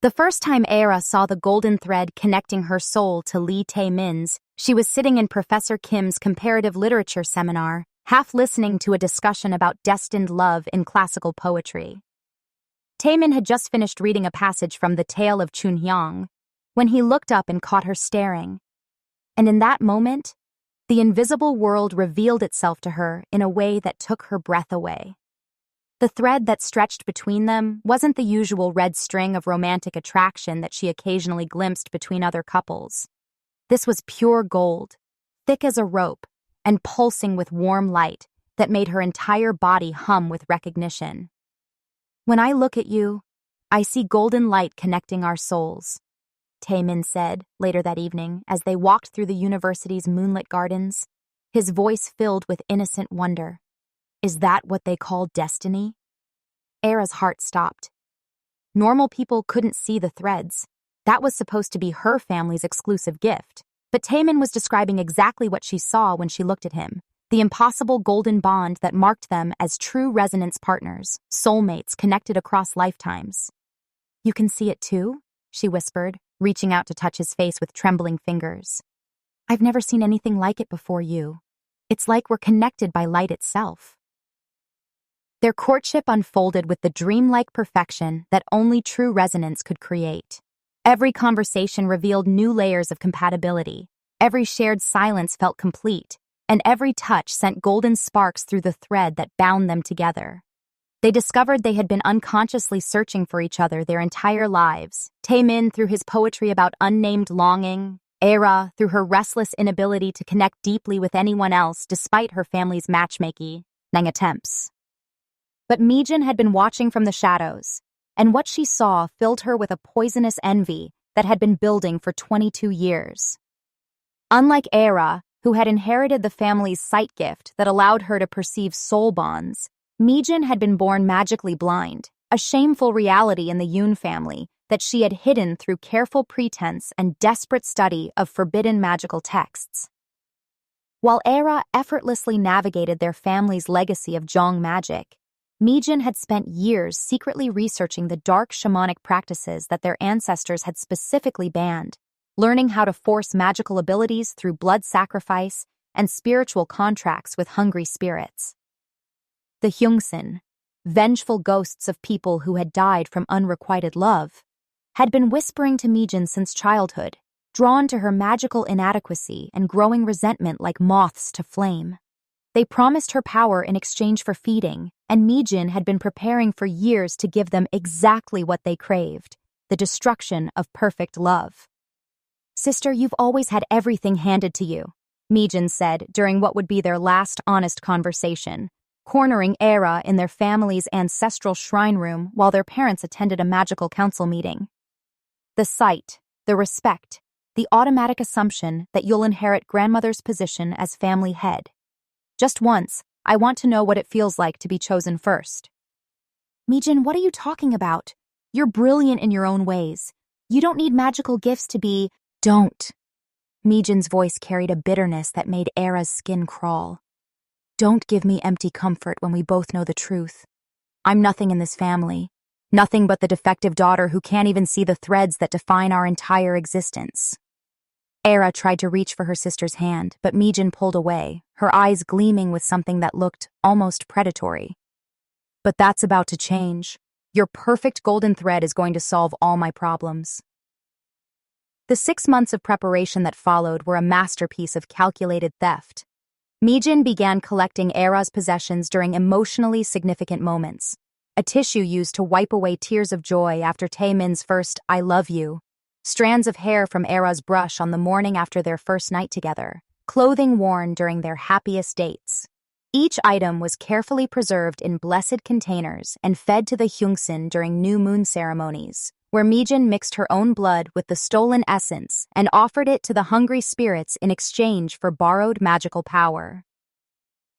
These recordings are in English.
The first time Era saw the golden thread connecting her soul to Lee Tae-min's, she was sitting in Professor Kim's comparative literature seminar, half listening to a discussion about destined love in classical poetry. Tae-min had just finished reading a passage from The Tale of Chunhyang when he looked up and caught her staring. And in that moment, the invisible world revealed itself to her in a way that took her breath away. The thread that stretched between them wasn't the usual red string of romantic attraction that she occasionally glimpsed between other couples. This was pure gold, thick as a rope, and pulsing with warm light that made her entire body hum with recognition. "When I look at you, I see golden light connecting our souls," Tae-min said later that evening as they walked through the university's moonlit gardens, his voice filled with innocent wonder. "Is that what they call destiny?" Era's heart stopped. Normal people couldn't see the threads. That was supposed to be her family's exclusive gift. But Tae-min was describing exactly what she saw when she looked at him, the impossible golden bond that marked them as true resonance partners, soulmates connected across lifetimes. "You can see it too?" she whispered, reaching out to touch his face with trembling fingers. "I've never seen anything like it before you. It's like we're connected by light itself." Their courtship unfolded with the dreamlike perfection that only true resonance could create. Every conversation revealed new layers of compatibility, every shared silence felt complete, and every touch sent golden sparks through the thread that bound them together. They discovered they had been unconsciously searching for each other their entire lives, Tae-min through his poetry about unnamed longing, Era through her restless inability to connect deeply with anyone else despite her family's matchmaking attempts. But Mi-jin had been watching from the shadows, and what she saw filled her with a poisonous envy that had been building for 22 years. Unlike Era, who had inherited the family's sight gift that allowed her to perceive soul bonds, Mi-jin had been born magically blind, a shameful reality in the Yoon family that she had hidden through careful pretense and desperate study of forbidden magical texts. While Era effortlessly navigated their family's legacy of Jong magic, Mi-jin had spent years secretly researching the dark shamanic practices that their ancestors had specifically banned, learning how to force magical abilities through blood sacrifice and spiritual contracts with hungry spirits. The Hyungsin, vengeful ghosts of people who had died from unrequited love, had been whispering to Mi-jin since childhood, drawn to her magical inadequacy and growing resentment like moths to flame. They promised her power in exchange for feeding, and Mi-jin had been preparing for years to give them exactly what they craved, the destruction of perfect love. "Sister, you've always had everything handed to you," Mi-jin said during what would be their last honest conversation, cornering Era in their family's ancestral shrine room while their parents attended a magical council meeting. "The sight, the respect, the automatic assumption that you'll inherit grandmother's position as family head. Just once, I want to know what it feels like to be chosen first." "Mi-jin, what are you talking about? You're brilliant in your own ways. You don't need magical gifts to be—" "Don't." Mi-jin's voice carried a bitterness that made Era's skin crawl. "Don't give me empty comfort when we both know the truth. I'm nothing in this family. Nothing but the defective daughter who can't even see the threads that define our entire existence." Era tried to reach for her sister's hand, but Mi-jin pulled away, her eyes gleaming with something that looked almost predatory. "But that's about to change. Your perfect golden thread is going to solve all my problems." The 6 months of preparation that followed were a masterpiece of calculated theft. Mi-jin began collecting Era's possessions during emotionally significant moments. A tissue used to wipe away tears of joy after Tae-min's first "I love you," strands of hair from Era's brush on the morning after their first night together, clothing worn during their happiest dates. Each item was carefully preserved in blessed containers and fed to the Hyungsin during new moon ceremonies, where Mi-jin mixed her own blood with the stolen essence and offered it to the hungry spirits in exchange for borrowed magical power.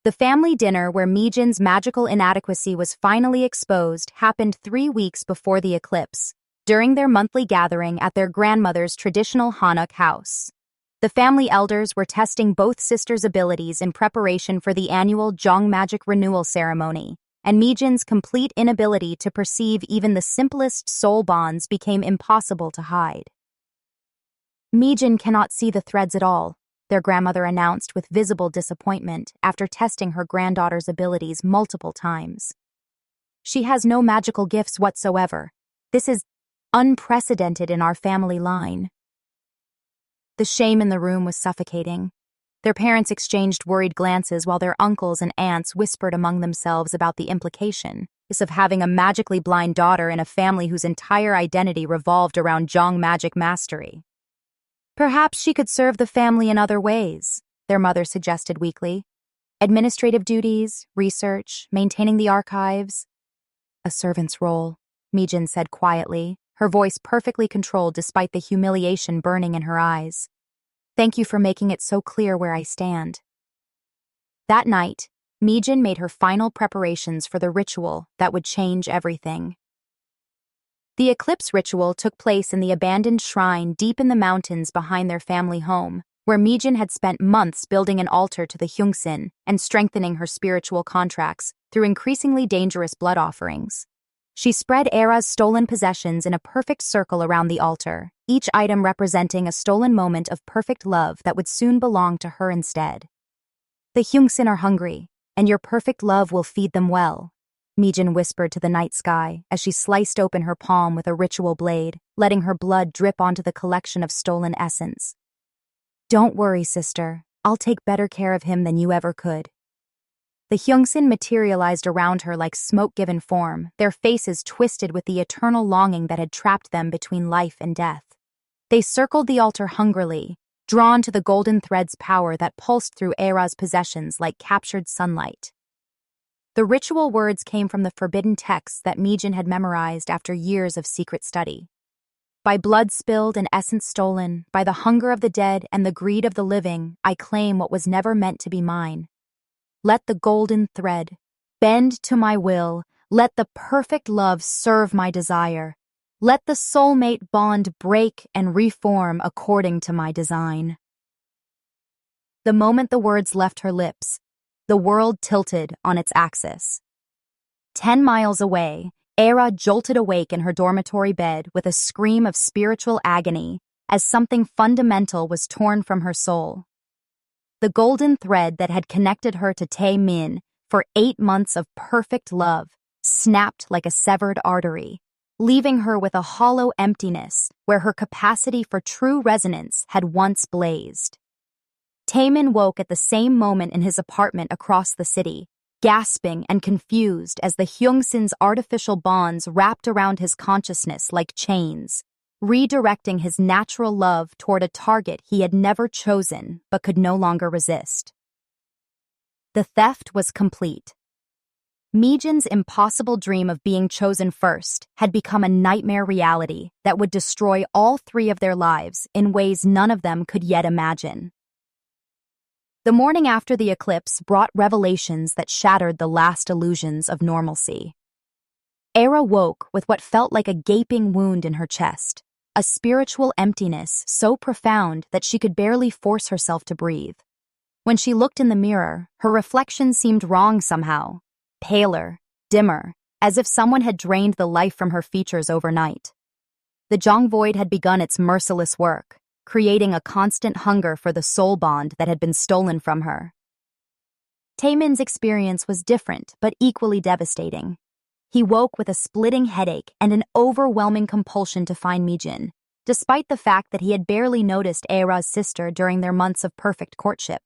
The family dinner where Mi-jin's magical inadequacy was finally exposed happened 3 weeks before the eclipse, during their monthly gathering at their grandmother's traditional Hanok house. The family elders were testing both sisters' abilities in preparation for the annual Jong magic renewal ceremony, and Mijin's complete inability to perceive even the simplest soul bonds became impossible to hide. Mijin cannot see the threads at all, their grandmother announced with visible disappointment after testing her granddaughter's abilities multiple times. She has no magical gifts whatsoever. This is unprecedented in our family line. The shame in the room was suffocating. Their parents exchanged worried glances while their uncles and aunts whispered among themselves about the implication of having a magically blind daughter in a family whose entire identity revolved around Zhong magic mastery. Perhaps she could serve the family in other ways, their mother suggested weakly. Administrative duties, research, maintaining the archives. A servant's role, Mijin said quietly, her voice perfectly controlled despite the humiliation burning in her eyes. Thank you for making it so clear where I stand. That night, Mijin made her final preparations for the ritual that would change everything. The eclipse ritual took place in the abandoned shrine deep in the mountains behind their family home, where Mijin had spent months building an altar to the Hyungsin and strengthening her spiritual contracts through increasingly dangerous blood offerings. She spread Era's stolen possessions in a perfect circle around the altar, each item representing a stolen moment of perfect love that would soon belong to her instead. The Hyungsin are hungry, and your perfect love will feed them well, Mijin whispered to the night sky as she sliced open her palm with a ritual blade, letting her blood drip onto the collection of stolen essence. Don't worry, sister. I'll take better care of him than you ever could. The Hyungsin materialized around her like smoke-given form, their faces twisted with the eternal longing that had trapped them between life and death. They circled the altar hungrily, drawn to the golden thread's power that pulsed through Era's possessions like captured sunlight. The ritual words came from the forbidden texts that Mijin had memorized after years of secret study. By blood spilled and essence stolen, by the hunger of the dead and the greed of the living, I claim what was never meant to be mine. Let the golden thread bend to my will, let the perfect love serve my desire. Let the soulmate bond break and reform according to my design. The moment the words left her lips, the world tilted on its axis. 10 miles away, Era jolted awake in her dormitory bed with a scream of spiritual agony as something fundamental was torn from her soul. The golden thread that had connected her to Tae Min for 8 months of perfect love snapped like a severed artery, leaving her with a hollow emptiness where her capacity for true resonance had once blazed. Tae Min woke at the same moment in his apartment across the city, gasping and confused as the Hyungsin's artificial bonds wrapped around his consciousness like chains, redirecting his natural love toward a target he had never chosen but could no longer resist. The theft was complete. Mijin's impossible dream of being chosen first had become a nightmare reality that would destroy all 3 of their lives in ways none of them could yet imagine. The morning after the eclipse brought revelations that shattered the last illusions of normalcy. Era woke with what felt like a gaping wound in her chest, a spiritual emptiness so profound that she could barely force herself to breathe. When she looked in the mirror, her reflection seemed wrong somehow, paler, dimmer, as if someone had drained the life from her features overnight. The Zhong void had begun its merciless work, creating a constant hunger for the soul bond that had been stolen from her. Tae Min's experience was different but equally devastating. He woke with a splitting headache and an overwhelming compulsion to find Mijin, despite the fact that he had barely noticed Era's sister during their months of perfect courtship.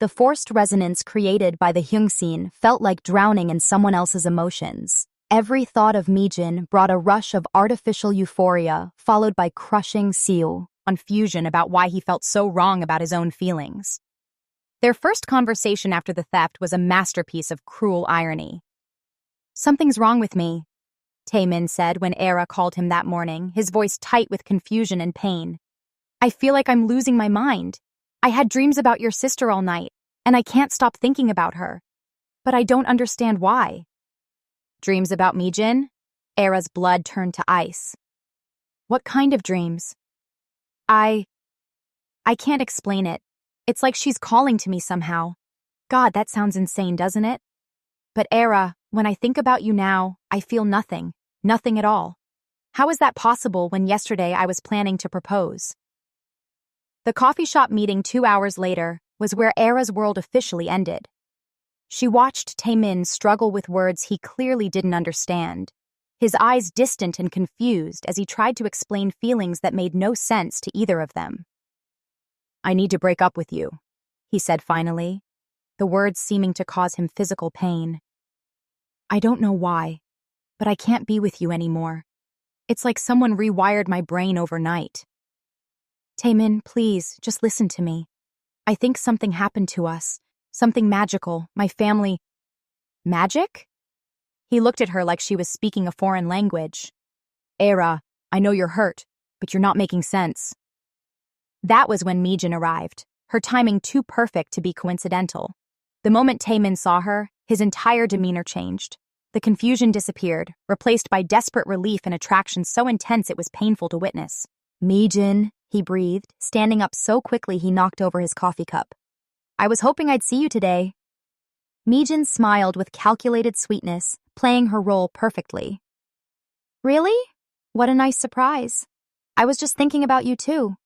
The forced resonance created by the Hyungsin felt like drowning in someone else's emotions. Every thought of Mijin brought a rush of artificial euphoria, followed by crushing confusion about why he felt so wrong about his own feelings. Their first conversation after the theft was a masterpiece of cruel irony. Something's wrong with me, Tae Min said when Era called him that morning, his voice tight with confusion and pain. I feel like I'm losing my mind. I had dreams about your sister all night, and I can't stop thinking about her. But I don't understand why. Dreams about Mijin? Era's blood turned to ice. What kind of dreams? I can't explain it. It's like she's calling to me somehow. God, that sounds insane, doesn't it? But Era, When I think about you now, I feel nothing. Nothing at all. How is that possible when yesterday I was planning to propose? The coffee shop meeting 2 hours later was where Era's world officially ended. She watched Taemin struggle with words he clearly didn't understand, his eyes distant and confused as he tried to explain feelings that made no sense to either of them. "I need to break up with you," he said finally, the words seeming to cause him physical pain. "I don't know why, but I can't be with you anymore. It's like someone rewired my brain overnight." "Taemin, please, just listen to me. I think something happened to us. Something magical. My family—" "Magic?" He looked at her like she was speaking a foreign language. "Era, I know you're hurt, but you're not making sense." That was when Mijin arrived, her timing too perfect to be coincidental. The moment Taemin saw her, his entire demeanor changed. The confusion disappeared, replaced by desperate relief and attraction so intense it was painful to witness. "Mijin," he breathed, standing up so quickly he knocked over his coffee cup. "I was hoping I'd see you today." Mijin smiled with calculated sweetness, playing her role perfectly. "Really? What a nice surprise. I was just thinking about you too."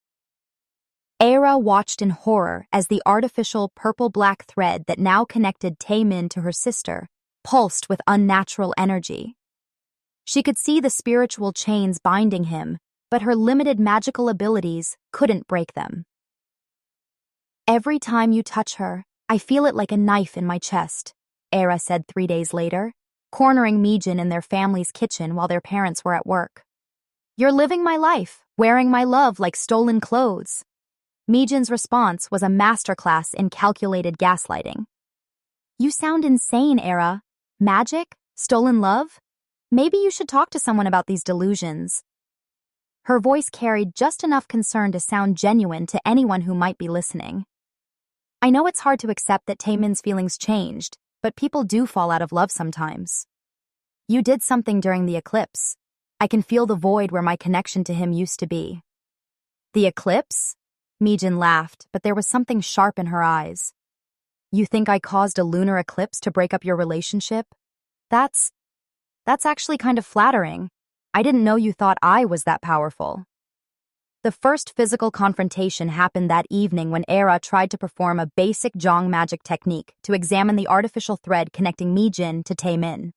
Era watched in horror as the artificial purple-black thread that now connected Taemin to her sister pulsed with unnatural energy. She could see the spiritual chains binding him, but her limited magical abilities couldn't break them. "Every time you touch her, I feel it like a knife in my chest," Era said 3 days later, cornering Mijin in their family's kitchen while their parents were at work. "You're living my life, wearing my love like stolen clothes." Mijin's response was a masterclass in calculated gaslighting. "You sound insane, Era. Magic? Stolen love? Maybe you should talk to someone about these delusions." Her voice carried just enough concern to sound genuine to anyone who might be listening. "I know it's hard to accept that Taemin's feelings changed, but people do fall out of love sometimes. You did something during the eclipse. I can feel the void where my connection to him used to be." "The eclipse?" Mijin laughed, but there was something sharp in her eyes. "You think I caused a lunar eclipse to break up your relationship? That's actually kind of flattering. I didn't know you thought I was that powerful." The first physical confrontation happened that evening when Era tried to perform a basic Jong magic technique to examine the artificial thread connecting Mijin to Taemin.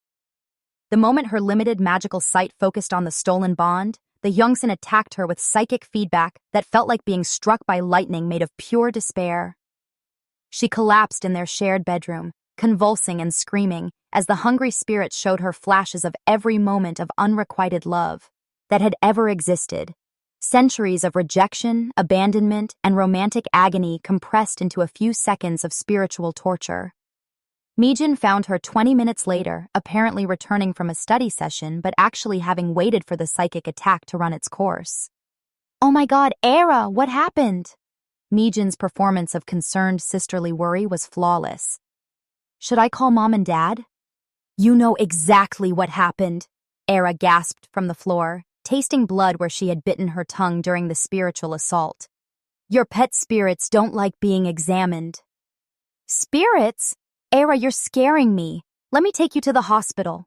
The moment her limited magical sight focused on the stolen bond, the Youngsin attacked her with psychic feedback that felt like being struck by lightning made of pure despair. She collapsed in their shared bedroom, convulsing and screaming, as the hungry spirit showed her flashes of every moment of unrequited love that had ever existed. Centuries of rejection, abandonment, and romantic agony compressed into a few seconds of spiritual torture. Mijin found her 20 minutes later, apparently returning from a study session but actually having waited for the psychic attack to run its course. "Oh my god, Era, what happened?" Mijin's performance of concerned sisterly worry was flawless. "Should I call Mom and Dad?" "You know exactly what happened," Era gasped from the floor, tasting blood where she had bitten her tongue during the spiritual assault. "Your pet spirits don't like being examined." "Spirits? Era, you're scaring me. Let me take you to the hospital."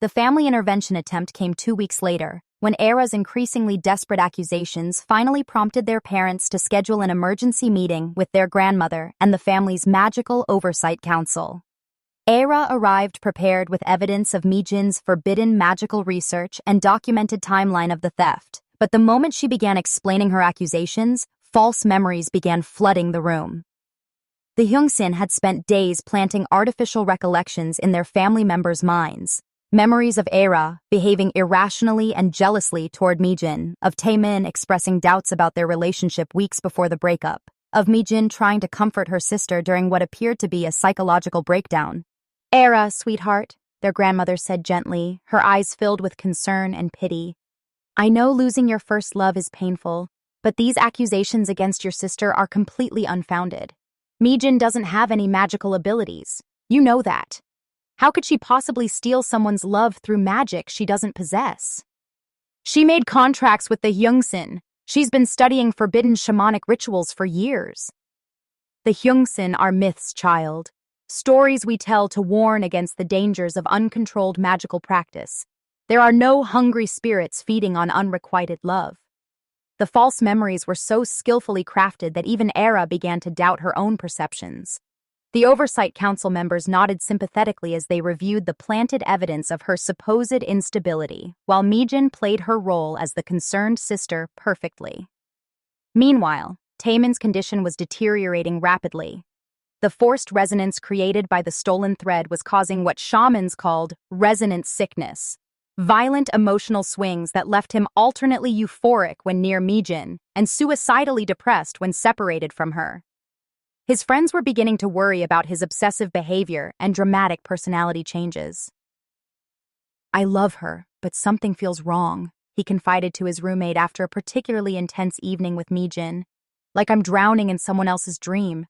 The family intervention attempt came 2 weeks later, when Era's increasingly desperate accusations finally prompted their parents to schedule an emergency meeting with their grandmother and the family's magical oversight council. Era arrived prepared with evidence of Mijin's forbidden magical research and documented timeline of the theft, but the moment she began explaining her accusations, false memories began flooding the room. The Hyungsin had spent days planting artificial recollections in their family members' minds. Memories of Era behaving irrationally and jealously toward Mijin, of Taemin expressing doubts about their relationship weeks before the breakup, of Mijin trying to comfort her sister during what appeared to be a psychological breakdown. "Era, sweetheart," their grandmother said gently, her eyes filled with concern and pity. "I know losing your first love is painful, but these accusations against your sister are completely unfounded. Mijin doesn't have any magical abilities. You know that. How could she possibly steal someone's love through magic she doesn't possess? She made contracts with the Hyungsin. She's been studying forbidden shamanic rituals for years." "The Hyungsin are myths, child. stories we tell to warn against the dangers of uncontrolled magical practice. There are no hungry spirits feeding on unrequited love. The false memories were so skillfully crafted that even Era began to doubt her own perceptions. The Oversight Council members nodded sympathetically as they reviewed the planted evidence of her supposed instability, while Mijin played her role as the concerned sister perfectly. Meanwhile, Taemin's condition was deteriorating rapidly. The forced resonance created by the stolen thread was causing what shamans called resonance sickness, violent emotional swings that left him alternately euphoric when near Mijin and suicidally depressed when separated from her. His friends were beginning to worry about his obsessive behavior and dramatic personality changes. "I love her, but something feels wrong," he confided to his roommate after a particularly intense evening with Mijin. "Like I'm drowning in someone else's dream.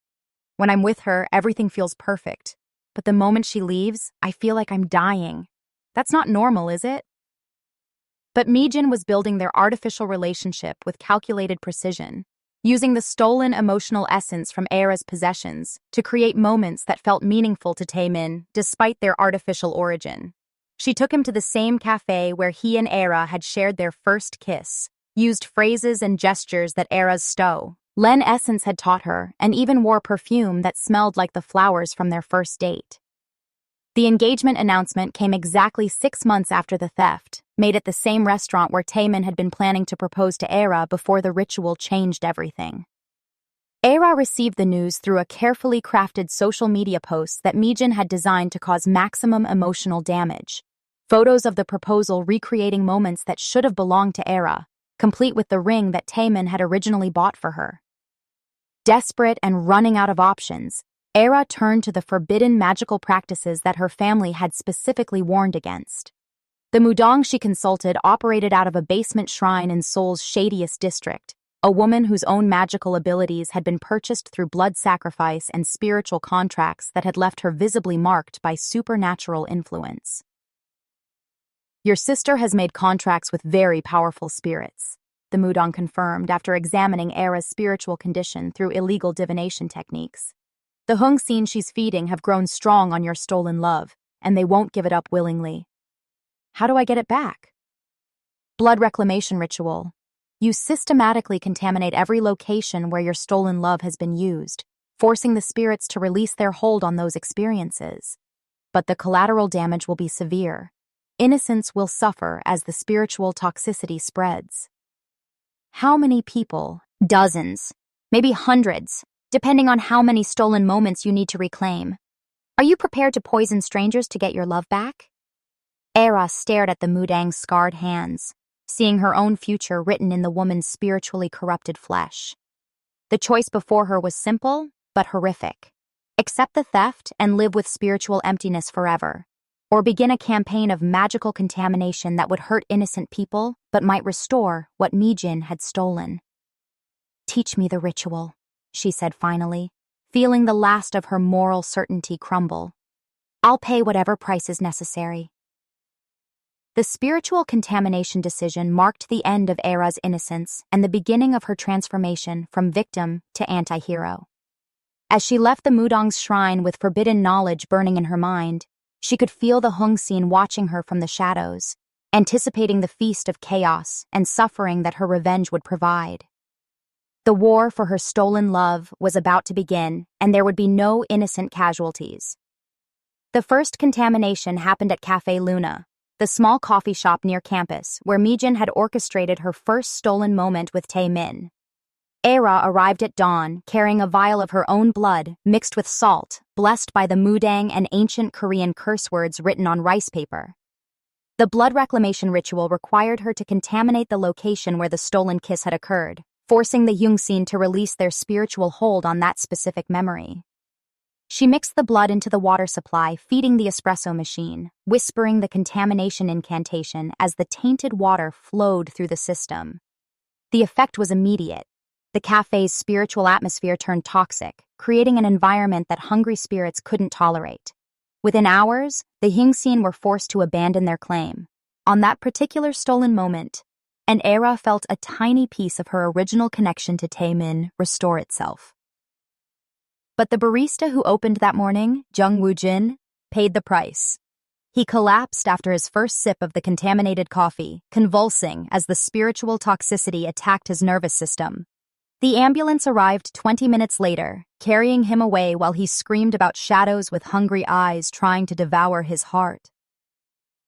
When I'm with her, everything feels perfect. But the moment she leaves, I feel like I'm dying. That's not normal, is it?" But Mijin was building their artificial relationship with calculated precision, using the stolen emotional essence from Era's possessions to create moments that felt meaningful to Taemin despite their artificial origin. She took him to the same cafe where he and Era had shared their first kiss, used phrases and gestures that Era's Len essence had taught her, and even wore perfume that smelled like the flowers from their first date. The engagement announcement came exactly 6 months after the theft, made at the same restaurant where Taemin had been planning to propose to Era before the ritual changed everything. Era received the news through a carefully crafted social media post that Mijin had designed to cause maximum emotional damage. Photos of the proposal recreating moments that should have belonged to Era, complete with the ring that Taemin had originally bought for her. Desperate and running out of options, Era turned to the forbidden magical practices that her family had specifically warned against. The Mudong she consulted operated out of a basement shrine in Seoul's shadiest district, a woman whose own magical abilities had been purchased through blood sacrifice and spiritual contracts that had left her visibly marked by supernatural influence. "Your sister has made contracts with very powerful spirits," the Mudong confirmed after examining Era's spiritual condition through illegal divination techniques. "The Hung-sin she's feeding have grown strong on your stolen love, and they won't give it up willingly." "How do I get it back?" "Blood reclamation ritual. You systematically contaminate every location where your stolen love has been used, forcing the spirits to release their hold on those experiences. But the collateral damage will be severe. Innocence will suffer as the spiritual toxicity spreads." "How many people?" "Dozens, maybe hundreds, depending on how many stolen moments you need to reclaim. Are you prepared to poison strangers to get your love back?" Era stared at the Mudang's scarred hands, seeing her own future written in the woman's spiritually corrupted flesh. The choice before her was simple, but horrific. Accept the theft and live with spiritual emptiness forever, or begin a campaign of magical contamination that would hurt innocent people but might restore what Mijin had stolen. "Teach me the ritual," she said finally, feeling the last of her moral certainty crumble. "I'll pay whatever price is necessary." The spiritual contamination decision marked the end of Era's innocence and the beginning of her transformation from victim to anti-hero. As she left the Mudong's shrine with forbidden knowledge burning in her mind, she could feel the Hung-sin watching her from the shadows, anticipating the feast of chaos and suffering that her revenge would provide. The war for her stolen love was about to begin, and there would be no innocent casualties. The first contamination happened at Café Luna, the small coffee shop near campus where Mijin had orchestrated her first stolen moment with Taemin. Era arrived at dawn carrying a vial of her own blood mixed with salt, blessed by the Mudang and ancient Korean curse words written on rice paper. The blood reclamation ritual required her to contaminate the location where the stolen kiss had occurred, forcing the Hung-sin to release their spiritual hold on that specific memory. She mixed the blood into the water supply, feeding the espresso machine, whispering the contamination incantation as the tainted water flowed through the system. The effect was immediate. The cafe's spiritual atmosphere turned toxic, creating an environment that hungry spirits couldn't tolerate. Within hours, the Hung-sin were forced to abandon their claim. On that particular stolen moment, and Era felt a tiny piece of her original connection to Taemin restore itself. But the barista who opened that morning, Jung Woo-jin, paid the price. He collapsed after his first sip of the contaminated coffee, convulsing as the spiritual toxicity attacked his nervous system. The ambulance arrived 20 minutes later, carrying him away while he screamed about shadows with hungry eyes trying to devour his heart.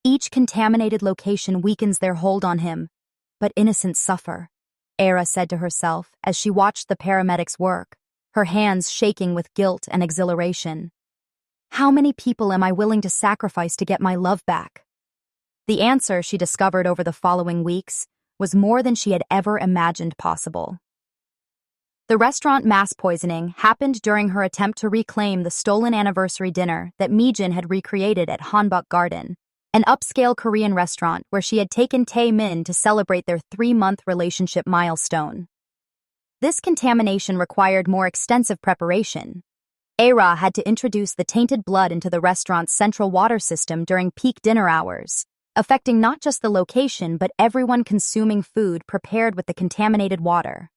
Each contaminated location weakens their hold on him, but innocents suffer, Era said to herself as she watched the paramedics work, her hands shaking with guilt and exhilaration. How many people am I willing to sacrifice to get my love back? The answer, she discovered over the following weeks, was more than she had ever imagined possible. The restaurant mass poisoning happened during her attempt to reclaim the stolen anniversary dinner that Mi-jin had recreated at Hanbok Garden, an upscale Korean restaurant where she had taken Tae-min to celebrate their 3-month relationship milestone. This contamination required more extensive preparation. Era had to introduce the tainted blood into the restaurant's central water system during peak dinner hours, affecting not just the location but everyone consuming food prepared with the contaminated water.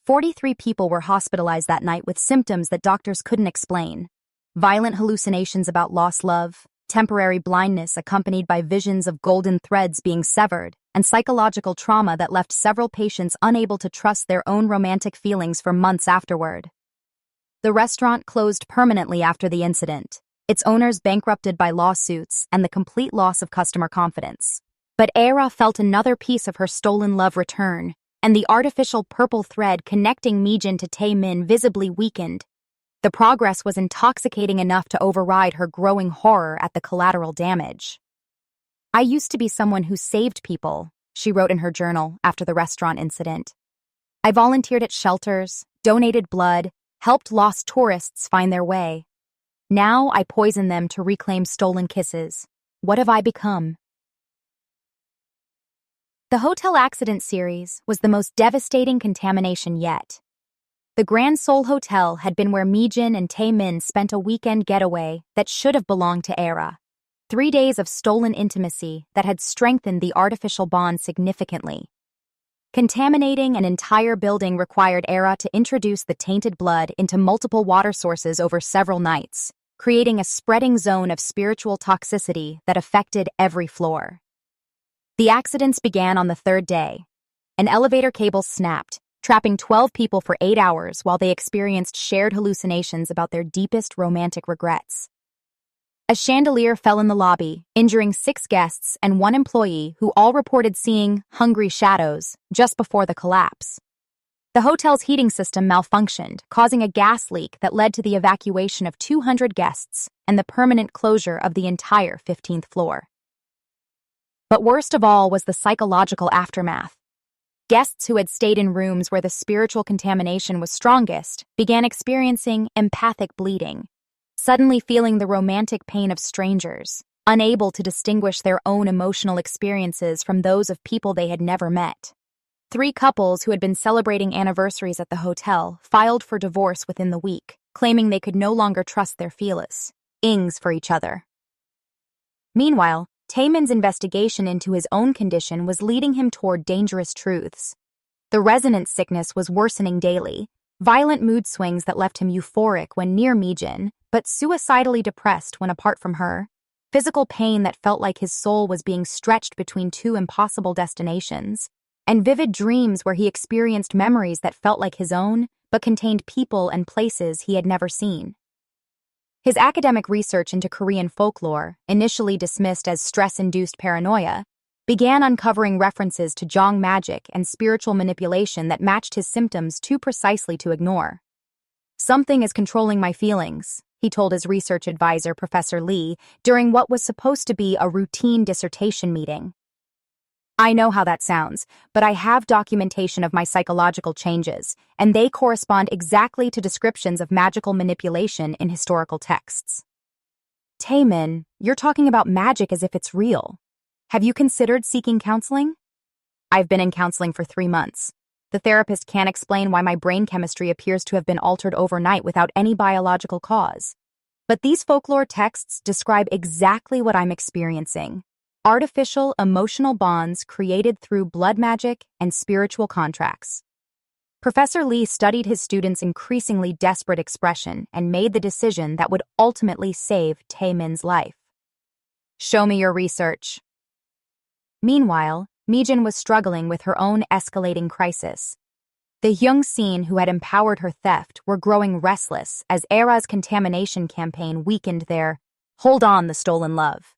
43 people were hospitalized that night with symptoms that doctors couldn't explain. Violent hallucinations about lost love, temporary blindness accompanied by visions of golden threads being severed, and psychological trauma that left several patients unable to trust their own romantic feelings for months afterward. The restaurant closed permanently after the incident, its owners bankrupted by lawsuits and the complete loss of customer confidence. But Era felt another piece of her stolen love return, and the artificial purple thread connecting Mi-jin to Tae-min visibly weakened. The progress was intoxicating enough to override her growing horror at the collateral damage. I used to be someone who saved people, she wrote in her journal after the restaurant incident. I volunteered at shelters, donated blood, helped lost tourists find their way. Now I poison them to reclaim stolen kisses. What have I become? The hotel accident series was the most devastating contamination yet. The Grand Seoul Hotel had been where Mi-jin and Tae-min spent a weekend getaway that should have belonged to Era. 3 days of stolen intimacy that had strengthened the artificial bond significantly. Contaminating an entire building required Era to introduce the tainted blood into multiple water sources over several nights, creating a spreading zone of spiritual toxicity that affected every floor. The accidents began on the 3rd day. An elevator cable snapped, trapping 12 people for 8 hours while they experienced shared hallucinations about their deepest romantic regrets. A chandelier fell in the lobby, injuring 6 guests and 1 employee who all reported seeing hungry shadows just before the collapse. The hotel's heating system malfunctioned, causing a gas leak that led to the evacuation of 200 guests and the permanent closure of the entire 15th floor. But worst of all was the psychological aftermath. Guests who had stayed in rooms where the spiritual contamination was strongest began experiencing empathic bleeding, suddenly feeling the romantic pain of strangers, unable to distinguish their own emotional experiences from those of people they had never met. 3 couples who had been celebrating anniversaries at the hotel filed for divorce within the week, claiming they could no longer trust their feelings for each other. Meanwhile, Taemin's investigation into his own condition was leading him toward dangerous truths. The resonance sickness was worsening daily, violent mood swings that left him euphoric when near Mi-jin, but suicidally depressed when apart from her, physical pain that felt like his soul was being stretched between 2 impossible destinations, and vivid dreams where he experienced memories that felt like his own, but contained people and places he had never seen. His academic research into Korean folklore, initially dismissed as stress-induced paranoia, began uncovering references to Jong magic and spiritual manipulation that matched his symptoms too precisely to ignore. "Something is controlling my feelings," he told his research advisor, Professor Lee, during what was supposed to be a routine dissertation meeting. "I know how that sounds, but I have documentation of my psychological changes, and they correspond exactly to descriptions of magical manipulation in historical texts." "Taemin, you're talking about magic as if it's real. Have you considered seeking counseling?" "I've been in counseling for 3 months. The therapist can't explain why my brain chemistry appears to have been altered overnight without any biological cause. But these folklore texts describe exactly what I'm experiencing. Artificial emotional bonds created through blood magic and spiritual contracts." Professor Lee studied his students' increasingly desperate expression and made the decision that would ultimately save Taemin's life. Show me your research. Meanwhile, Mijin was struggling with her own escalating crisis. The Hyung-sin who had empowered her theft were growing restless as Era's contamination campaign weakened their "hold on the stolen love."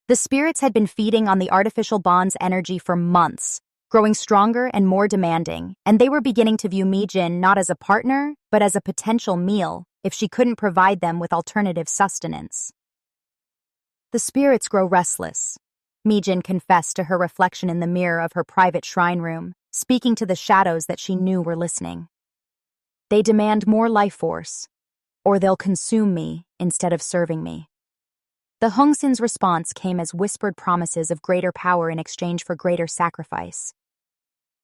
The spirits had been feeding on the artificial bond's energy for months, growing stronger and more demanding, and they were beginning to view Mijin not as a partner, but as a potential meal if she couldn't provide them with alternative sustenance. The spirits grow restless, Mijin confessed to her reflection in the mirror of her private shrine room, speaking to the shadows that she knew were listening. They demand more life force, or they'll consume me instead of serving me. The Hongsin's response came as whispered promises of greater power in exchange for greater sacrifice.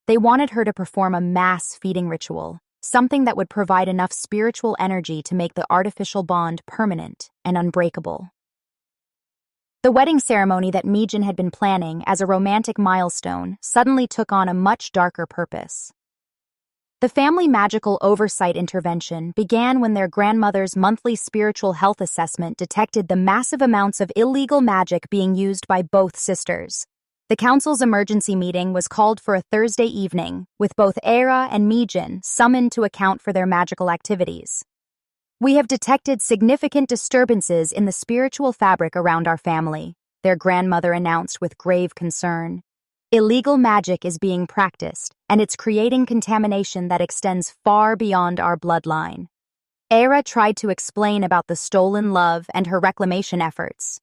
They wanted her to perform a mass feeding ritual, something that would provide enough spiritual energy to make the artificial bond permanent and unbreakable. The wedding ceremony that Mijin had been planning as a romantic milestone suddenly took on a much darker purpose. The family magical oversight intervention began when their grandmother's monthly spiritual health assessment detected the massive amounts of illegal magic being used by both sisters. The council's emergency meeting was called for a Thursday evening, with both Era and Mijin summoned to account for their magical activities. "We have detected significant disturbances in the spiritual fabric around our family," their grandmother announced with grave concern. "Illegal magic is being practiced, and it's creating contamination that extends far beyond our bloodline." Era tried to explain about the stolen love and her reclamation efforts,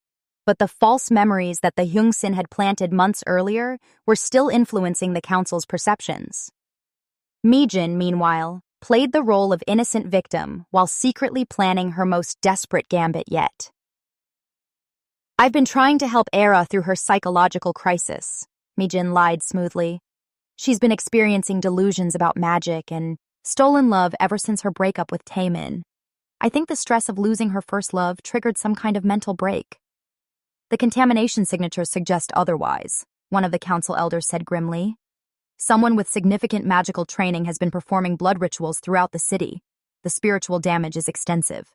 but the false memories that the Hyungsin had planted months earlier were still influencing the council's perceptions. Mijin, meanwhile, played the role of innocent victim while secretly planning her most desperate gambit yet. "I've been trying to help Era through her psychological crisis," Mijin lied smoothly. "She's been experiencing delusions about magic and stolen love ever since her breakup with Taemin. I think the stress of losing her first love triggered some kind of mental break." "The contamination signatures suggest otherwise," one of the council elders said grimly. "Someone with significant magical training has been performing blood rituals throughout the city. The spiritual damage is extensive."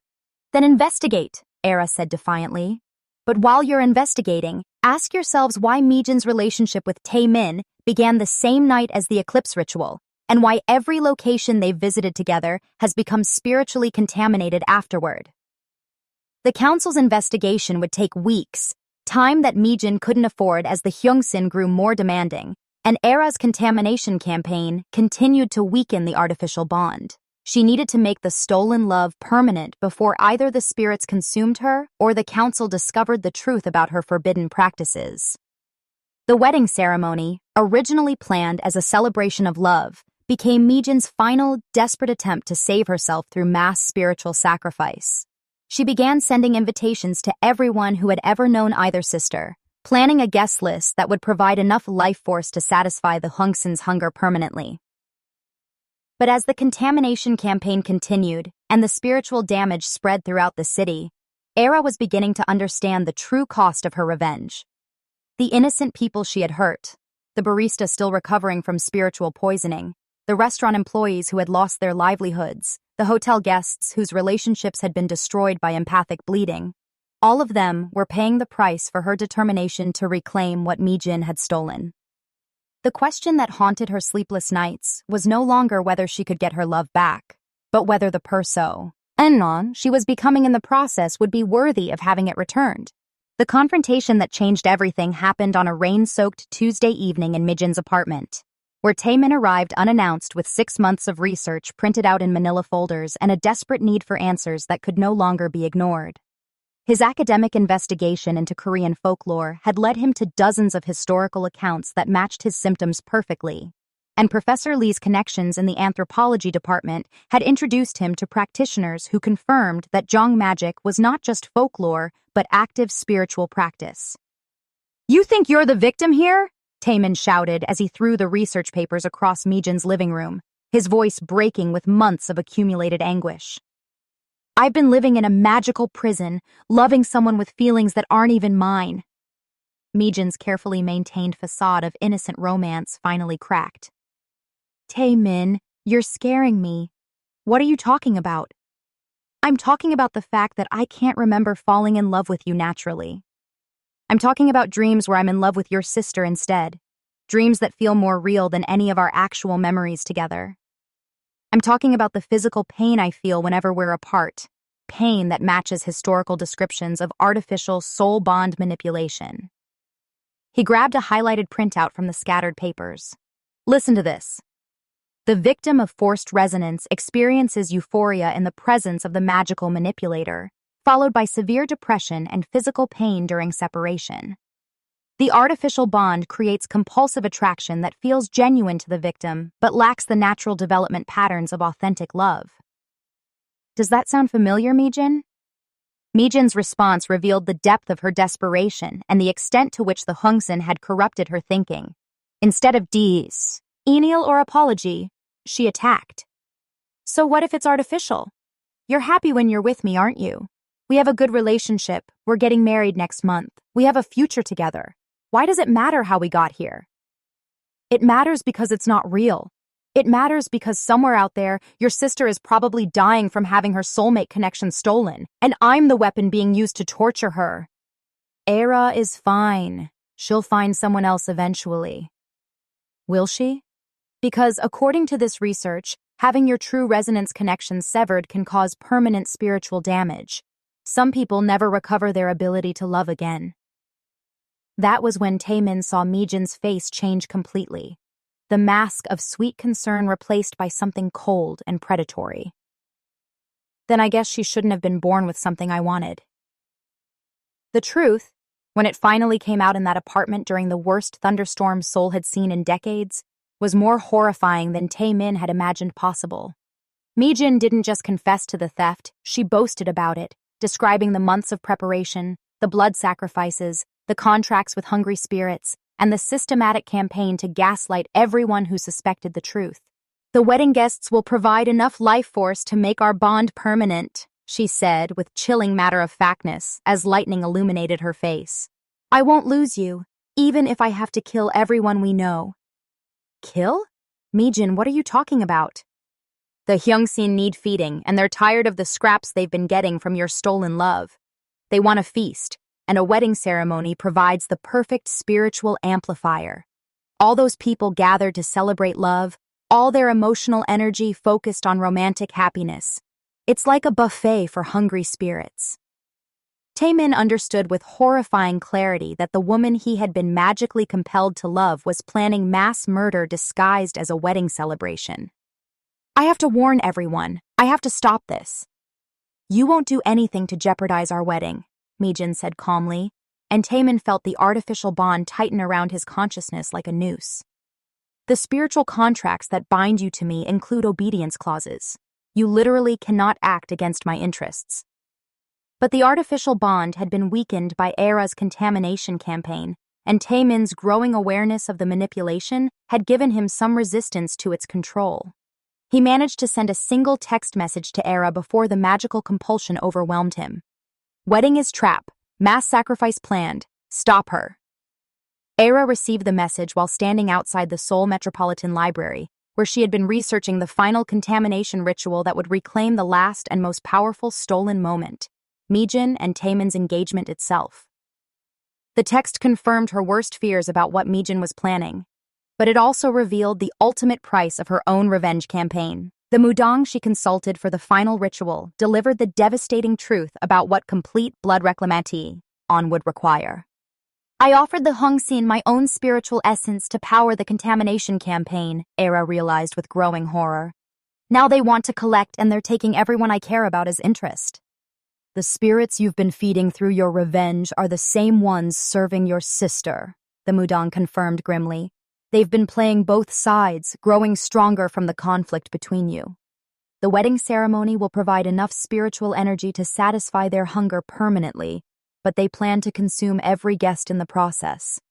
"Then investigate," Era said defiantly. "But while you're investigating, ask yourselves why Mijin's relationship with Taemin began the same night as the eclipse ritual, and why every location they've visited together has become spiritually contaminated afterward." The council's investigation would take weeks, time that Mijin couldn't afford as the Hyungsin grew more demanding, and Era's contamination campaign continued to weaken the artificial bond. She needed to make the stolen love permanent before either the spirits consumed her or the council discovered the truth about her forbidden practices. The wedding ceremony, originally planned as a celebration of love, became Mijin's final, desperate attempt to save herself through mass spiritual sacrifice. She began sending invitations to everyone who had ever known either sister, planning a guest list that would provide enough life force to satisfy the Hongsin's hunger permanently. But as the contamination campaign continued and the spiritual damage spread throughout the city, Era was beginning to understand the true cost of her revenge. The innocent people she had hurt, the barista still recovering from spiritual poisoning, the restaurant employees who had lost their livelihoods, the hotel guests whose relationships had been destroyed by empathic bleeding, all of them were paying the price for her determination to reclaim what Mijin had stolen. The question that haunted her sleepless nights was no longer whether she could get her love back, but whether the person she was becoming in the process would be worthy of having it returned. The confrontation that changed everything happened on a rain-soaked Tuesday evening in Mijin's apartment, where Taemin arrived unannounced with 6 months of research printed out in manila folders and a desperate need for answers that could no longer be ignored. His academic investigation into Korean folklore had led him to dozens of historical accounts that matched his symptoms perfectly, and Professor Lee's connections in the anthropology department had introduced him to practitioners who confirmed that Jong magic was not just folklore, but active spiritual practice. "You think you're the victim here?" Taemin shouted as he threw the research papers across Mijin's living room, his voice breaking with months of accumulated anguish. "I've been living in a magical prison, loving someone with feelings that aren't even mine." Mijin's carefully maintained facade of innocent romance finally cracked. "Taemin, You're scaring me. What are you talking about? I'm talking about the fact that I can't remember falling in love with you naturally. I'm talking about dreams where I'm in love with your sister instead. Dreams that feel more real than any of our actual memories together. I'm talking about the physical pain I feel whenever we're apart. Pain that matches historical descriptions of artificial soul bond manipulation. He grabbed a highlighted printout from the scattered papers. Listen to this. The victim of forced resonance experiences euphoria in the presence of the magical manipulator, followed by severe depression and physical pain during separation. The artificial bond creates compulsive attraction that feels genuine to the victim but lacks the natural development patterns of authentic love. Does that sound familiar, Mijin? Mijin's response revealed the depth of her desperation and the extent to which the Hungsin had corrupted her thinking. Instead of denial or apology, she attacked. So what if it's artificial? You're happy when you're with me, aren't you? We have a good relationship. We're getting married next month. We have a future together. Why does it matter how we got here? It matters because it's not real. It matters because somewhere out there, your sister is probably dying from having her soulmate connection stolen, and I'm the weapon being used to torture her. Era is fine. She'll find someone else eventually. Will she? Because according to this research, having your true resonance connection severed can cause permanent spiritual damage. Some people never recover their ability to love again. That was when Taemin saw Mijin's face change completely. The mask of sweet concern replaced by something cold and predatory. Then I guess she shouldn't have been born with something I wanted. The truth, when it finally came out in that apartment during the worst thunderstorm Seoul had seen in decades, was more horrifying than Taemin had imagined possible. Mijin didn't just confess to the theft, she boasted about it, describing the months of preparation, the blood sacrifices, the contracts with hungry spirits, and the systematic campaign to gaslight everyone who suspected the truth. The wedding guests will provide enough life force to make our bond permanent, she said with chilling matter-of-factness as lightning illuminated her face. I won't lose you, even if I have to kill everyone we know. Kill? Mijin, what are you talking about? The Hyungsin need feeding, and they're tired of the scraps they've been getting from your stolen love. They want a feast, and a wedding ceremony provides the perfect spiritual amplifier. All those people gathered to celebrate love, all their emotional energy focused on romantic happiness. It's like a buffet for hungry spirits. Taemin understood with horrifying clarity that the woman he had been magically compelled to love was planning mass murder disguised as a wedding celebration. I have to warn everyone. I have to stop this. You won't do anything to jeopardize our wedding, Mijin said calmly, and Taemin felt the artificial bond tighten around his consciousness like a noose. The spiritual contracts that bind you to me include obedience clauses. You literally cannot act against my interests. But the artificial bond had been weakened by Era's contamination campaign, and Taemin's growing awareness of the manipulation had given him some resistance to its control. He managed to send a single text message to Era before the magical compulsion overwhelmed him. Wedding is trap. Mass sacrifice planned. Stop her. Era received the message while standing outside the Seoul Metropolitan Library, where she had been researching the final contamination ritual that would reclaim the last and most powerful stolen moment, Mijin and Taemin's engagement itself. The text confirmed her worst fears about what Mijin was planning, but it also revealed the ultimate price of her own revenge campaign. The Mudang she consulted for the final ritual delivered the devastating truth about what complete blood reclamation would require. I offered the Hungsin my own spiritual essence to power the contamination campaign, Era realized with growing horror. Now they want to collect and they're taking everyone I care about as interest. The spirits you've been feeding through your revenge are the same ones serving your sister, the Mudang confirmed grimly. They've been playing both sides, growing stronger from the conflict between you. The wedding ceremony will provide enough spiritual energy to satisfy their hunger permanently, but they plan to consume every guest in the process.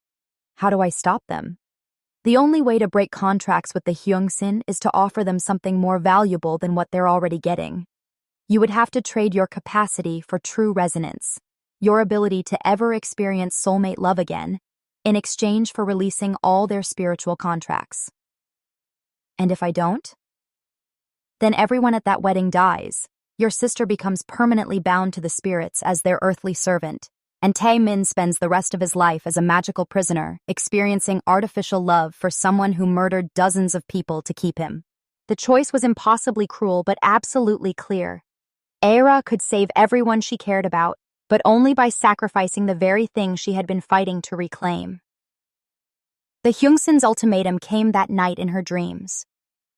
How do I stop them? The only way to break contracts with the Hyungsin is to offer them something more valuable than what they're already getting. You would have to trade your capacity for true resonance, your ability to ever experience soulmate love again, in exchange for releasing all their spiritual contracts. And if I don't? Then everyone at that wedding dies. Your sister becomes permanently bound to the spirits as their earthly servant, and Tae-min spends the rest of his life as a magical prisoner, experiencing artificial love for someone who murdered dozens of people to keep him. The choice was impossibly cruel but absolutely clear. Aira could save everyone she cared about, but only by sacrificing the very thing she had been fighting to reclaim. The Hyungsin's ultimatum came that night in her dreams,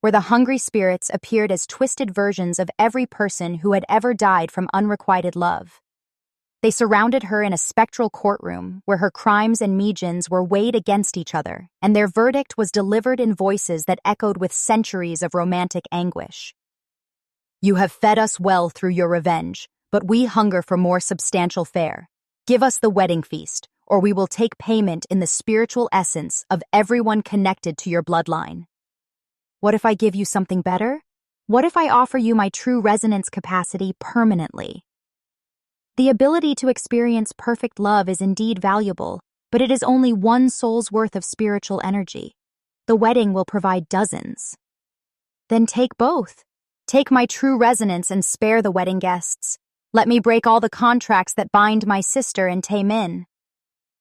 where the hungry spirits appeared as twisted versions of every person who had ever died from unrequited love. They surrounded her in a spectral courtroom where her crimes and Mijin's were weighed against each other, and their verdict was delivered in voices that echoed with centuries of romantic anguish. You have fed us well through your revenge, but we hunger for more substantial fare. Give us the wedding feast, or we will take payment in the spiritual essence of everyone connected to your bloodline. What if I give you something better? What if I offer you my true resonance capacity permanently? The ability to experience perfect love is indeed valuable, but it is only one soul's worth of spiritual energy. The wedding will provide dozens. Then take both. Take my true resonance and spare the wedding guests. Let me break all the contracts that bind my sister and Tae-min.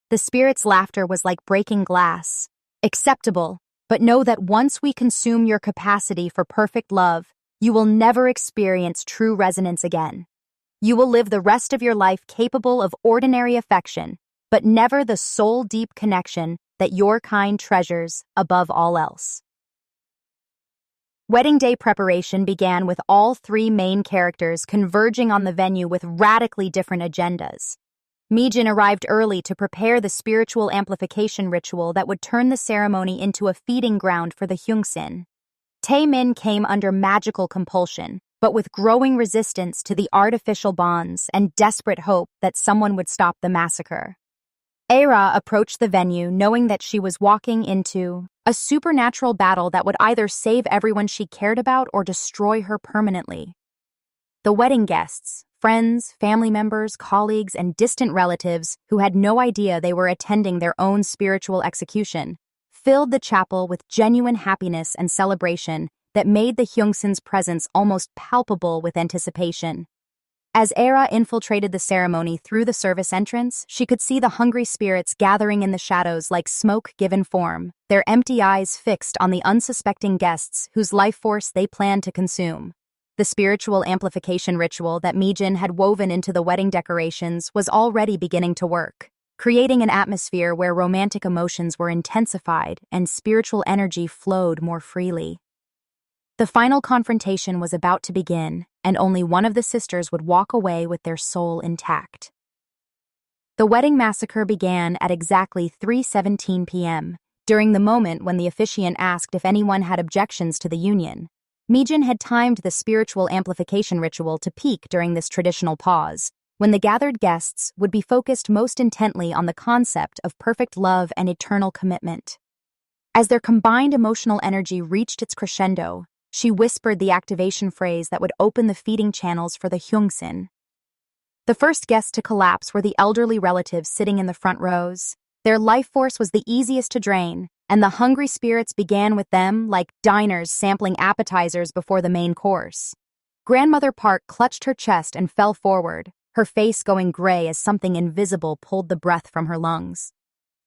The spirit's laughter was like breaking glass. Acceptable, but know that once we consume your capacity for perfect love, you will never experience true resonance again. You will live the rest of your life capable of ordinary affection, but never the soul-deep connection that your kind treasures above all else. Wedding day preparation began with all three main characters converging on the venue with radically different agendas. Mijin arrived early to prepare the spiritual amplification ritual that would turn the ceremony into a feeding ground for the Hyungsin. Tae-min came under magical compulsion, but with growing resistance to the artificial bonds and desperate hope that someone would stop the massacre. Aira approached the venue knowing that she was walking into a supernatural battle that would either save everyone she cared about or destroy her permanently. The wedding guests, friends, family members, colleagues, and distant relatives who had no idea they were attending their own spiritual execution, filled the chapel with genuine happiness and celebration that made the Hyungsin's presence almost palpable with anticipation. As Aira infiltrated the ceremony through the service entrance, she could see the hungry spirits gathering in the shadows like smoke given form, their empty eyes fixed on the unsuspecting guests whose life force they planned to consume. The spiritual amplification ritual that Mijin had woven into the wedding decorations was already beginning to work, creating an atmosphere where romantic emotions were intensified and spiritual energy flowed more freely. The final confrontation was about to begin, and only one of the sisters would walk away with their soul intact. The wedding massacre began at exactly 3:17 p.m., during the moment when the officiant asked if anyone had objections to the union. Mijin had timed the spiritual amplification ritual to peak during this traditional pause, when the gathered guests would be focused most intently on the concept of perfect love and eternal commitment. As their combined emotional energy reached its crescendo, she whispered the activation phrase that would open the feeding channels for the Hyungsin. The first guests to collapse were the elderly relatives sitting in the front rows. Their life force was the easiest to drain, and the hungry spirits began with them like diners sampling appetizers before the main course. Grandmother Park clutched her chest and fell forward, her face going gray as something invisible pulled the breath from her lungs.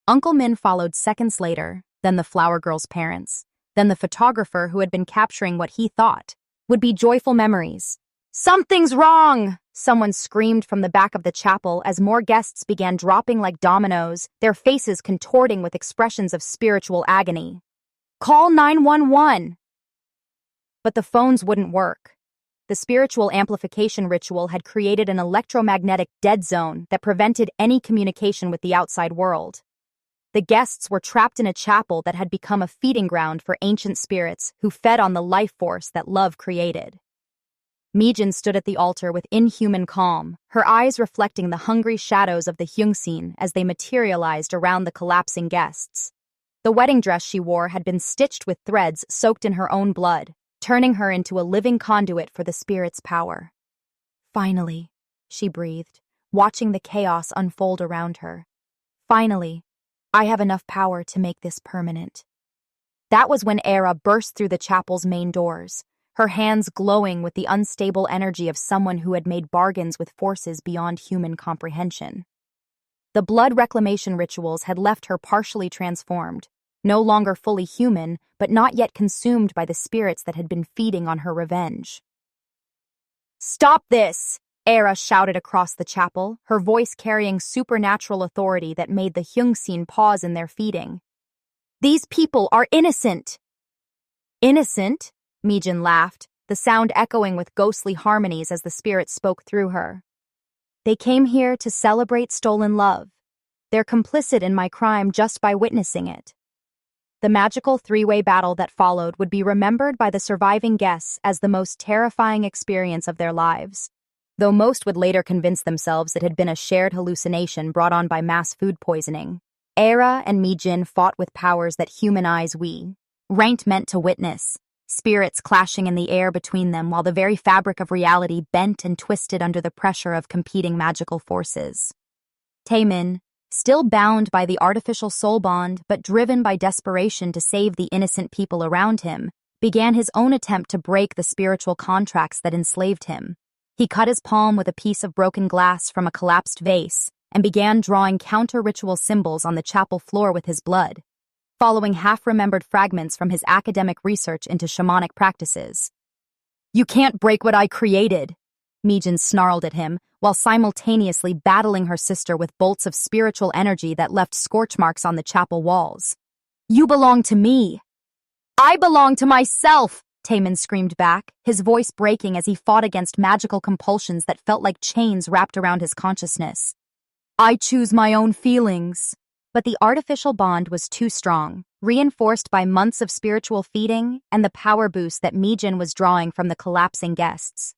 Uncle Min followed seconds later, then the flower girl's parents. Then the photographer who had been capturing what he thought would be joyful memories. "Something's wrong!" Someone screamed from the back of the chapel as more guests began dropping like dominoes, their faces contorting with expressions of spiritual agony. "Call 911!" But the phones wouldn't work. The spiritual amplification ritual had created an electromagnetic dead zone that prevented any communication with the outside world. The guests were trapped in a chapel that had become a feeding ground for ancient spirits who fed on the life force that love created. Mijin stood at the altar with inhuman calm, her eyes reflecting the hungry shadows of the Hyungsin as they materialized around the collapsing guests. The wedding dress she wore had been stitched with threads soaked in her own blood, turning her into a living conduit for the spirit's power. "Finally," she breathed, watching the chaos unfold around her. "Finally, I have enough power to make this permanent." That was when Aira burst through the chapel's main doors, her hands glowing with the unstable energy of someone who had made bargains with forces beyond human comprehension. The blood reclamation rituals had left her partially transformed, no longer fully human, but not yet consumed by the spirits that had been feeding on her revenge. "Stop this!" Era shouted across the chapel, her voice carrying supernatural authority that made the Hyungsin pause in their feeding. "These people are innocent!" "Innocent?" Mijin laughed, the sound echoing with ghostly harmonies as the spirit spoke through her. "They came here to celebrate stolen love. They're complicit in my crime just by witnessing it." The magical three-way battle that followed would be remembered by the surviving guests as the most terrifying experience of their lives, though most would later convince themselves it had been a shared hallucination brought on by mass food poisoning. Era and Mijin fought with powers that human eyes weren't meant to witness, spirits clashing in the air between them while the very fabric of reality bent and twisted under the pressure of competing magical forces. Taemin, still bound by the artificial soul bond but driven by desperation to save the innocent people around him, began his own attempt to break the spiritual contracts that enslaved him. He cut his palm with a piece of broken glass from a collapsed vase and began drawing counter-ritual symbols on the chapel floor with his blood, following half-remembered fragments from his academic research into shamanic practices. "You can't break what I created," Mijin snarled at him, while simultaneously battling her sister with bolts of spiritual energy that left scorch marks on the chapel walls. "You belong to me." "I belong to myself!" Taemin screamed back, his voice breaking as he fought against magical compulsions that felt like chains wrapped around his consciousness. "I choose my own feelings." But the artificial bond was too strong, reinforced by months of spiritual feeding and the power boost that Mijin was drawing from the collapsing guests.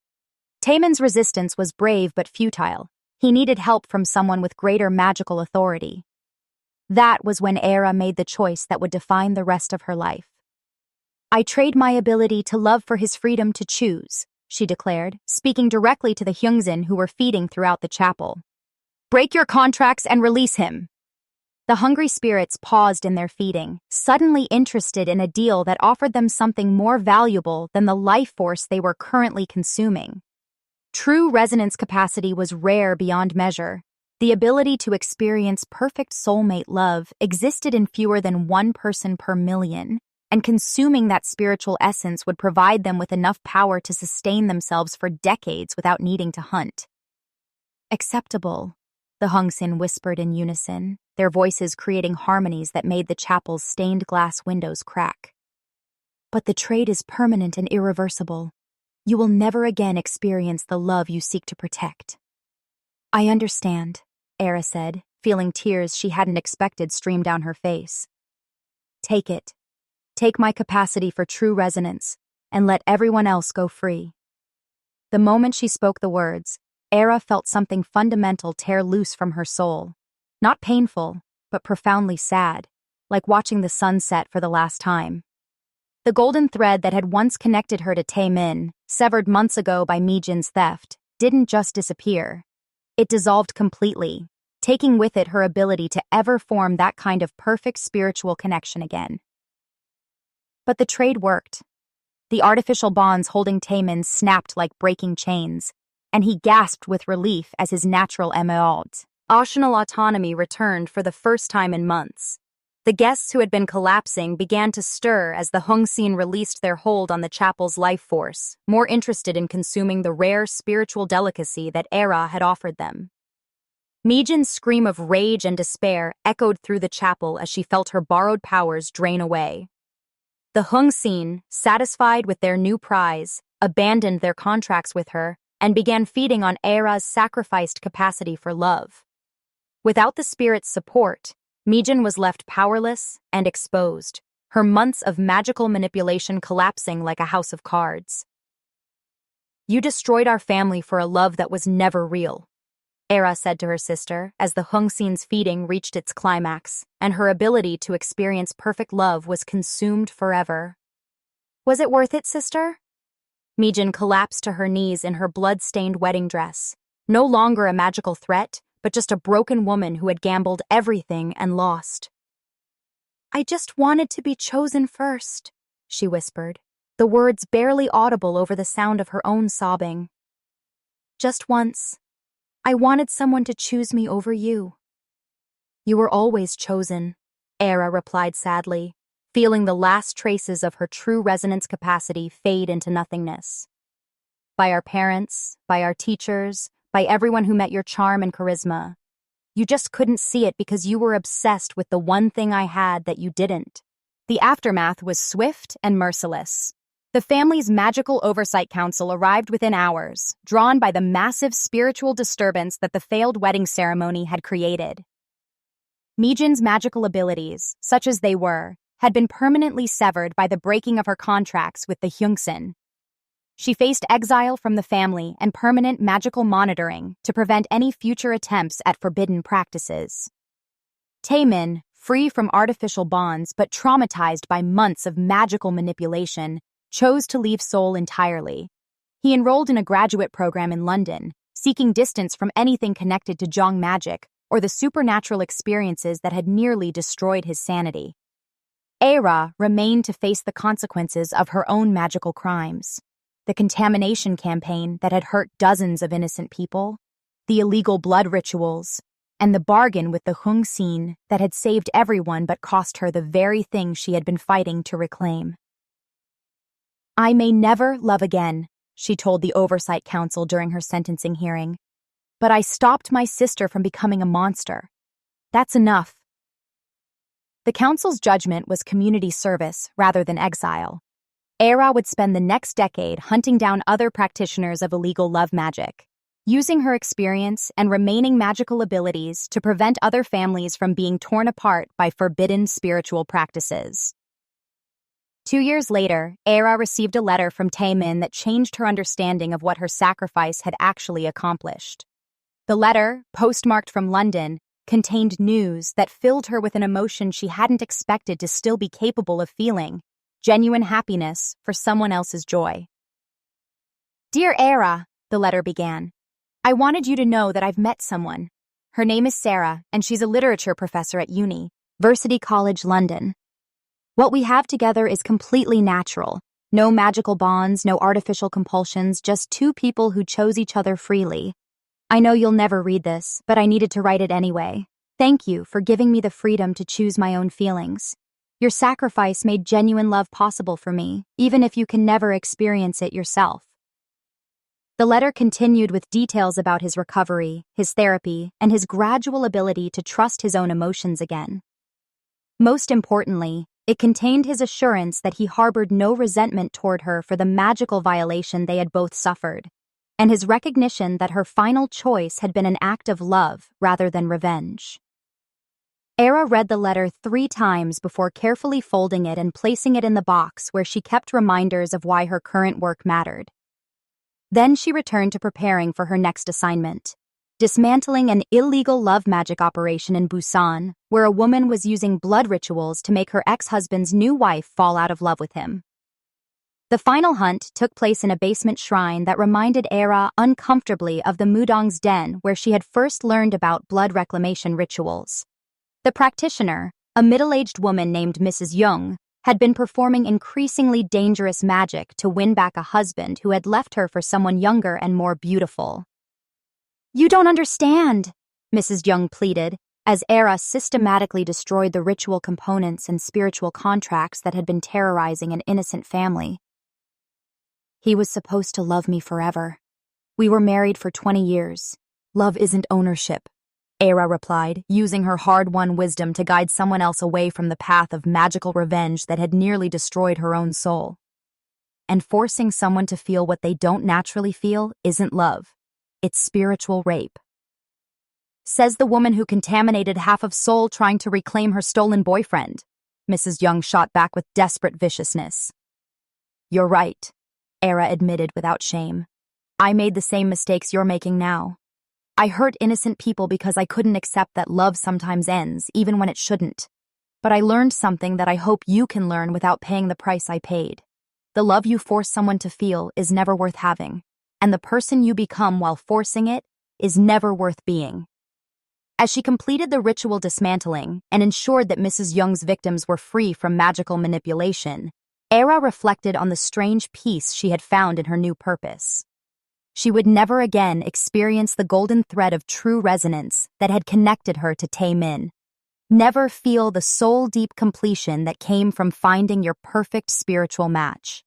Taemin's resistance was brave but futile. He needed help from someone with greater magical authority. That was when Era made the choice that would define the rest of her life. "I trade my ability to love for his freedom to choose," she declared, speaking directly to the Hyungsin who were feeding throughout the chapel. "Break your contracts and release him." The hungry spirits paused in their feeding, suddenly interested in a deal that offered them something more valuable than the life force they were currently consuming. True resonance capacity was rare beyond measure. The ability to experience perfect soulmate love existed in fewer than one person per million, and consuming that spiritual essence would provide them with enough power to sustain themselves for decades without needing to hunt. "Acceptable," the Hyungsin whispered in unison, their voices creating harmonies that made the chapel's stained glass windows crack. "But the trade is permanent and irreversible. You will never again experience the love you seek to protect." "I understand," Era said, feeling tears she hadn't expected stream down her face. "Take it. Take my capacity for true resonance, and let everyone else go free." The moment she spoke the words, Era felt something fundamental tear loose from her soul. Not painful, but profoundly sad, like watching the sun set for the last time. The golden thread that had once connected her to Taemin, severed months ago by Mijin's theft, didn't just disappear. It dissolved completely, taking with it her ability to ever form that kind of perfect spiritual connection again. But the trade worked. The artificial bonds holding Taemin snapped like breaking chains, and he gasped with relief as his natural emotional autonomy returned for the first time in months. The guests who had been collapsing began to stir as the Hyungsin released their hold on the chapel's life force, more interested in consuming the rare spiritual delicacy that Era had offered them. Mijin's scream of rage and despair echoed through the chapel as she felt her borrowed powers drain away. The Hyungsin, satisfied with their new prize, abandoned their contracts with her and began feeding on Era's sacrificed capacity for love. Without the spirit's support, Mijin was left powerless and exposed, her months of magical manipulation collapsing like a house of cards. "You destroyed our family for a love that was never real," Era said to her sister as the Hyungsin's feeding reached its climax, and her ability to experience perfect love was consumed forever. "Was it worth it, sister?" Mijin collapsed to her knees in her blood-stained wedding dress, no longer a magical threat, but just a broken woman who had gambled everything and lost. "I just wanted to be chosen first," she whispered, the words barely audible over the sound of her own sobbing. "Just once. I wanted someone to choose me over you." "You were always chosen," Era replied sadly, feeling the last traces of her true resonance capacity fade into nothingness. "By our parents, by our teachers, by everyone who met your charm and charisma. You just couldn't see it because you were obsessed with the one thing I had that you didn't." The aftermath was swift and merciless. The family's magical oversight council arrived within hours, drawn by the massive spiritual disturbance that the failed wedding ceremony had created. Mijin's magical abilities, such as they were, had been permanently severed by the breaking of her contracts with the Hyungsin. She faced exile from the family and permanent magical monitoring to prevent any future attempts at forbidden practices. Taemin, free from artificial bonds but traumatized by months of magical manipulation, chose to leave Seoul entirely. He enrolled in a graduate program in London, seeking distance from anything connected to Jong magic or the supernatural experiences that had nearly destroyed his sanity. Era remained to face the consequences of her own magical crimes. The contamination campaign that had hurt dozens of innocent people, the illegal blood rituals, and the bargain with the Hyungsin that had saved everyone but cost her the very thing she had been fighting to reclaim. "I may never love again," she told the Oversight Council during her sentencing hearing. "But I stopped my sister from becoming a monster. That's enough." The council's judgment was community service rather than exile. Era would spend the next decade hunting down other practitioners of illegal love magic, using her experience and remaining magical abilities to prevent other families from being torn apart by forbidden spiritual practices. 2 years later, Era received a letter from Taemin that changed her understanding of what her sacrifice had actually accomplished. The letter, postmarked from London, contained news that filled her with an emotion she hadn't expected to still be capable of feeling: genuine happiness for someone else's joy. "Dear Era," the letter began, "I wanted you to know that I've met someone. Her name is Sarah, and she's a literature professor at University College London. What we have together is completely natural. No magical bonds, no artificial compulsions, just two people who chose each other freely. I know you'll never read this, but I needed to write it anyway. Thank you for giving me the freedom to choose my own feelings. Your sacrifice made genuine love possible for me, even if you can never experience it yourself." The letter continued with details about his recovery, his therapy, and his gradual ability to trust his own emotions again. Most importantly, it contained his assurance that he harbored no resentment toward her for the magical violation they had both suffered, and his recognition that her final choice had been an act of love rather than revenge. Era read the letter 3 times before carefully folding it and placing it in the box where she kept reminders of why her current work mattered. Then she returned to preparing for her next assignment: dismantling an illegal love magic operation in Busan, where a woman was using blood rituals to make her ex-husband's new wife fall out of love with him. The final hunt took place in a basement shrine that reminded Era uncomfortably of the Mudong's den where she had first learned about blood reclamation rituals. The practitioner, a middle-aged woman named Mrs. Young, had been performing increasingly dangerous magic to win back a husband who had left her for someone younger and more beautiful. "You don't understand," Mrs. Young pleaded, as Era systematically destroyed the ritual components and spiritual contracts that had been terrorizing an innocent family. "He was supposed to love me forever. We were married for 20 years. Love isn't ownership," Era replied, using her hard-won wisdom to guide someone else away from the path of magical revenge that had nearly destroyed her own soul. "And forcing someone to feel what they don't naturally feel isn't love. It's spiritual rape," says the woman who contaminated half of Seoul trying to reclaim her stolen boyfriend. Mrs. Young shot back with desperate viciousness. "You're right," Era admitted without shame. "I made the same mistakes you're making now. I hurt innocent people because I couldn't accept that love sometimes ends, even when it shouldn't. But I learned something that I hope you can learn without paying the price I paid. The love you force someone to feel is never worth having, and the person you become while forcing it is never worth being." As she completed the ritual dismantling and ensured that Mrs. Young's victims were free from magical manipulation, Era reflected on the strange peace she had found in her new purpose. She would never again experience the golden thread of true resonance that had connected her to Tae-min. Never feel the soul-deep completion that came from finding your perfect spiritual match.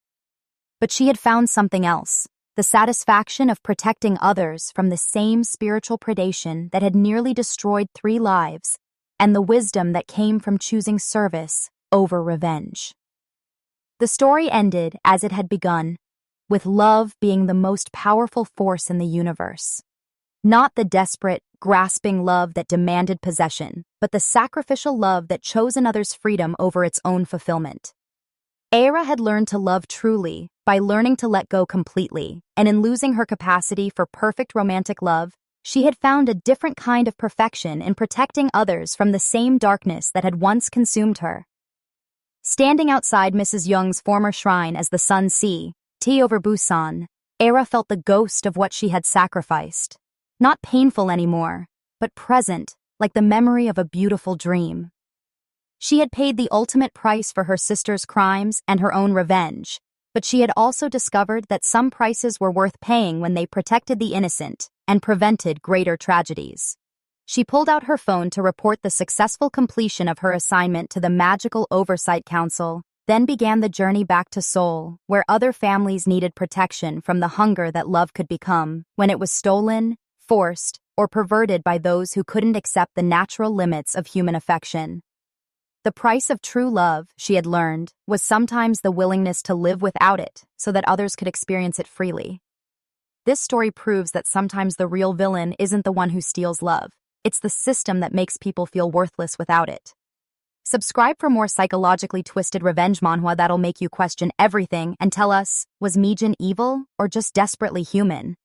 But she had found something else, the satisfaction of protecting others from the same spiritual predation that had nearly destroyed 3 lives, and the wisdom that came from choosing service over revenge. The story ended as it had begun, with love being the most powerful force in the universe. Not the desperate, grasping love that demanded possession, but the sacrificial love that chose another's freedom over its own fulfillment. Era had learned to love truly by learning to let go completely, and in losing her capacity for perfect romantic love, she had found a different kind of perfection in protecting others from the same darkness that had once consumed her. Standing outside Mrs. Young's former shrine as the sun set, tea over Busan, Era felt the ghost of what she had sacrificed. Not painful anymore, but present, like the memory of a beautiful dream. She had paid the ultimate price for her sister's crimes and her own revenge, but she had also discovered that some prices were worth paying when they protected the innocent and prevented greater tragedies. She pulled out her phone to report the successful completion of her assignment to the Magical Oversight Council, then began the journey back to Seoul, where other families needed protection from the hunger that love could become when it was stolen, forced, or perverted by those who couldn't accept the natural limits of human affection. The price of true love, she had learned, was sometimes the willingness to live without it so that others could experience it freely. This story proves that sometimes the real villain isn't the one who steals love. It's the system that makes people feel worthless without it. Subscribe for more psychologically twisted revenge manhwa that'll make you question everything and tell us, was Mijin evil or just desperately human?